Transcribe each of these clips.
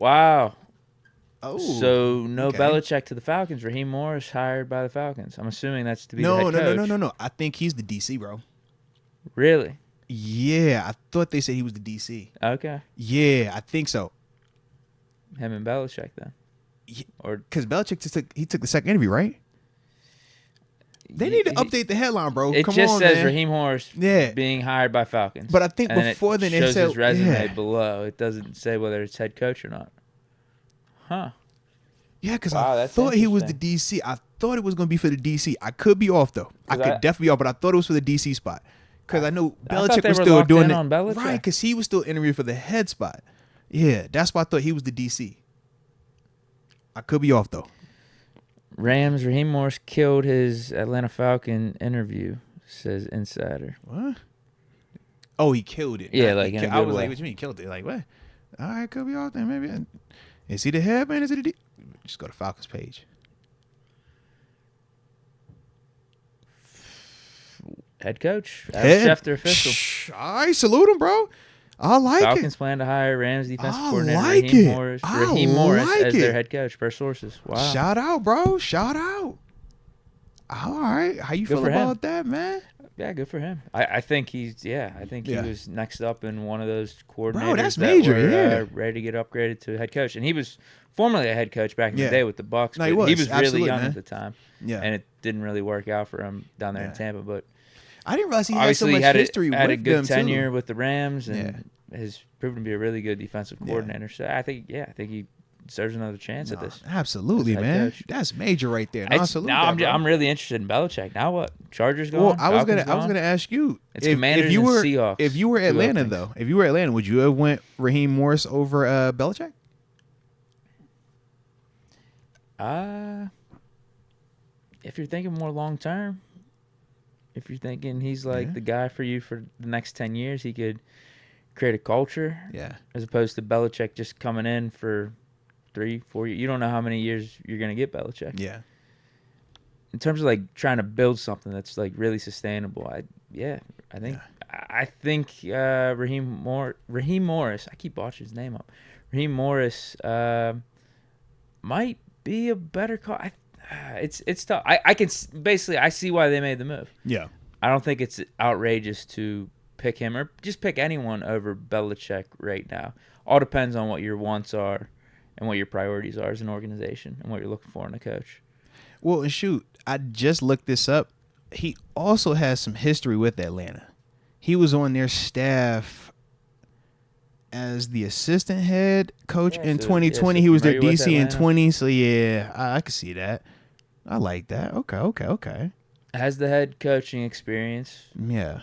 Wow. Oh, So no okay. Belichick to the Falcons. Raheem Morris hired by the Falcons. I'm assuming that's to be the No, head no, no, coach. no, no, no. I think he's the DC, bro. Really? Yeah, I thought they said he was the DC. Okay. Yeah, I think so. Him and Belichick then. Yeah, Or because Belichick took the second interview, right? They need to update the headline, bro. It Come just on, says man. Raheem Morris Yeah. being hired by Falcons. But I think and before then then it they shows said his resume yeah. below. It doesn't say whether it's head coach or not. Huh. Yeah, because Wow, I that's thought he was the interesting. DC. I thought it was going to be for the DC. I could be off, though. I could definitely be off, but I thought it was for the DC spot. Because I know I thought Belichick they was were still locked doing in it. on Belichick. Right, because he was still interviewing for the head spot. Yeah, that's why I thought he was the DC. I could be off, though. Rams, Raheem Morris killed his Atlanta Falcon interview, says Insider. What? Oh, he killed it. Yeah, Not like in a I good was way. like, what you mean killed it? Like, what? All right, could be off then, maybe. Is he the head man? Is it the D? Just go to Falcons page. Head coach, Adam Schefter official. All right, salute him, bro. I like Falcons it. plan to hire Rams defensive I coordinator like Raheem it. Morris, I Raheem Morris like as their it. head coach, per sources. Wow. Shout out, bro. Shout out. All right. How you Good feel for him. about that, man? Yeah, good for him. I think he's I think Yeah. he was next up in one of those coordinators Bro, that's that major, were yeah. ready to get upgraded to head coach. And he was formerly a head coach back in Yeah. the day with the Bucks. No, But he was. really Absolutely, young man. at the time. Yeah. And it didn't really work out for him down there in Yeah. Tampa. But I didn't realize he had so obviously much had history had a with good them, tenure too. with the Rams and has proven to be a really good defensive coordinator. So I think he deserves another chance at this. Absolutely, as head man. coach. That's major right there. No, It's- salute now that, bro. I'm really interested in Belichick. Now what? Chargers gone? Well, I was Falcons gonna gone? ask you It's Commanders you and were Seahawks, if you were two Atlanta openings. though. If you were Atlanta, would you have went Raheem Morris over Belichick? If you're thinking more long term, if you're thinking he's like the guy for you for the next 10 years, he could create a culture. Yeah. As opposed to Belichick just coming in for 3-4 years. You don't know how many years you're gonna get Belichick. Yeah. In terms of like trying to build something that's like really sustainable, I think Raheem Morris. I keep botching his name up. Raheem Morris might be a better call. It's tough. I see why they made the move. Yeah. I don't think it's outrageous to pick him or just pick anyone over Belichick right now. All depends on what your wants are and what your priorities are as an organization and what you're looking for in a coach. Well, and shoot, I just looked this up. He also has some history with Atlanta. He was on their staff as the assistant head coach in 2020. so He was their familiar with DC in Atlanta. 20. So, yeah, I can see that. I like that. Okay. Has the head coaching experience. Yeah.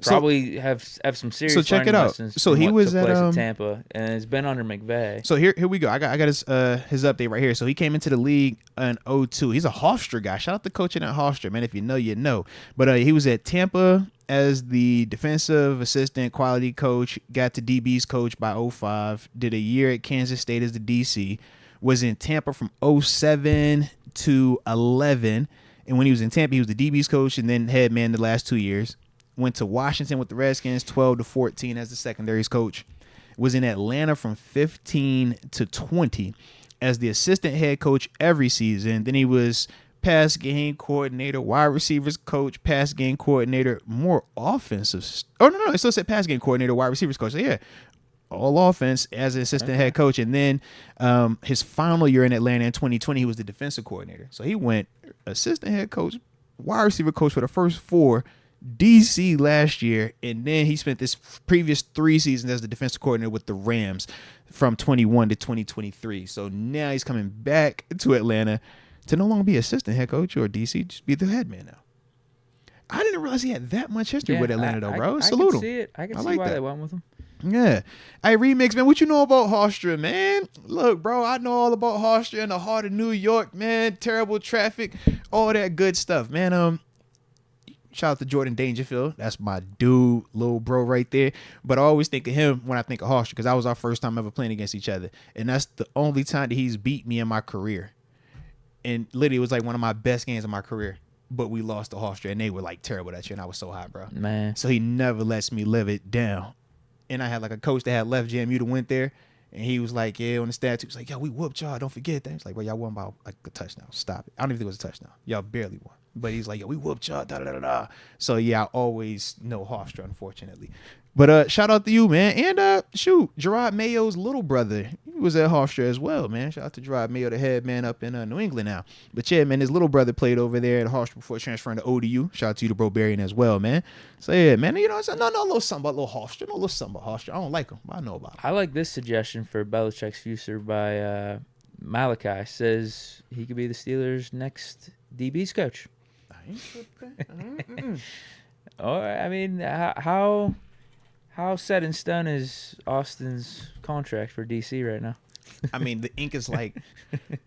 Probably have some serious. So check it learning out. lessons So from he what was took place at, Tampa, and it's been under McVay. So here we go. I got his update right here. So he came into the league in 2002. He's a Hofstra guy. Shout out to coaching at Hofstra, man. If you know, you know. But he was at Tampa as the defensive assistant quality coach. Got to DB's coach by 2005. Did a year at Kansas State as the DC. Was in Tampa from 2007 to 2011. And when he was in Tampa, he was the DB's coach and then head man the last 2 years. Went to Washington with the Redskins 12 to 14 as the secondaries coach. Was in Atlanta from 15 to 20 as the assistant head coach every season. Then he was pass game coordinator, wide receivers coach, pass game coordinator, more offensive. Oh, no. It still said pass game coordinator, wide receivers coach. So, yeah, all offense as an assistant head coach. And then his final year in Atlanta in 2020, he was the defensive coordinator. So he went assistant head coach, wide receiver coach for the first 4, DC last year, and then he spent this previous 3 seasons as the defensive coordinator with the Rams from 21 to 2023. So now he's coming back to Atlanta to no longer be assistant head coach or DC, just be the head man now. I didn't realize he had that much history with Atlanta, though, bro. Salute him. I can see like why that. they went with him. Yeah. Hey, Remix, man, what you know about Hofstra, man? Look, bro, I know all about Hofstra in the heart of New York, man. Terrible traffic, all that good stuff, man. Shout out to Jordan Dangerfield. That's my dude, little bro right there. But I always think of him when I think of Hofstra because that was our first time ever playing against each other. And that's the only time that he's beat me in my career. And literally, it was like one of my best games of my career. But we lost to Hofstra, and they were like terrible that year, and I was so hot, bro. Man. So he never lets me live it down. And I had like a coach that had left JMU to went there, And he was like, yeah, on the stats, he was like, yo, we whooped y'all. Don't forget that. He's like, bro, y'all won by like a touchdown. Stop it. I don't even think it was a touchdown. Y'all barely won. But he's like, yo, we whooped y'all. Da, da, da, da. So, yeah, I always know Hofstra, unfortunately. But shout out to you, man. And shoot, Gerard Mayo's little brother, he was at Hofstra as well, man. Shout out to Gerard Mayo, the head man up in New England now. But yeah, man, his little brother played over there at Hofstra before transferring to ODU. Shout out to you, the Bro-Barian, as well, man. So yeah, man, you know, it's no little something about little Hofstra, no little something about Hofstra. I don't like him, but I know about him. I like this suggestion for Belichick's future by Malachi. Says he could be the Steelers' next DB's coach. I ain't tripping. Or I mean, how set in stone is Austin's contract for DC right now? I mean, the ink is like,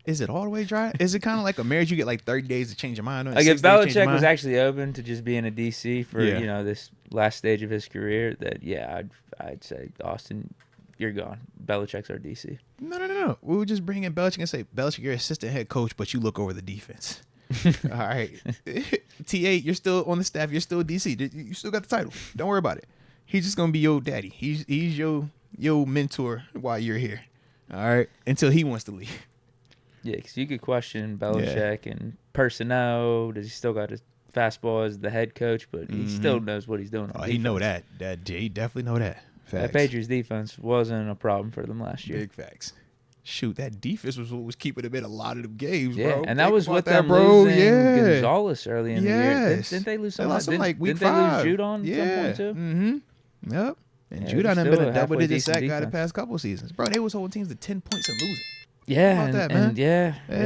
is it all the way dry? Is it kind of like a marriage? You get like 30 days to change your mind. Like if Belichick was actually open to just being a DC for this last stage of his career, that I'd say Austin, you're gone. Belichick's our DC. No. We would just bring in Belichick and say, Belichick, you're assistant head coach, but you look over the defense. All right, T8, you're still on the staff. You're still DC. You still got the title. Don't worry about it. He's just gonna be your daddy. He's your mentor while you're here. All right, until he wants to leave. Yeah, because you could question Belichick and personnel. Does he still got his fastball as the head coach? But he still knows what he's doing. Oh, he know that. He definitely know that. Facts. That Patriots defense wasn't a problem for them last year. Big facts. Shoot, that defense was what was keeping them in a lot of them games, bro. And that was with them losing Gonzalez early in the year. Didn't they lose something? Like week didn't 5. They lose Judon at some point too? Mm-hmm. Yep. And Yeah, Judon done been a double-digit sack guy the defense. past couple seasons. Bro, they was holding teams to 10 points and losing. Yeah, How about that, man? and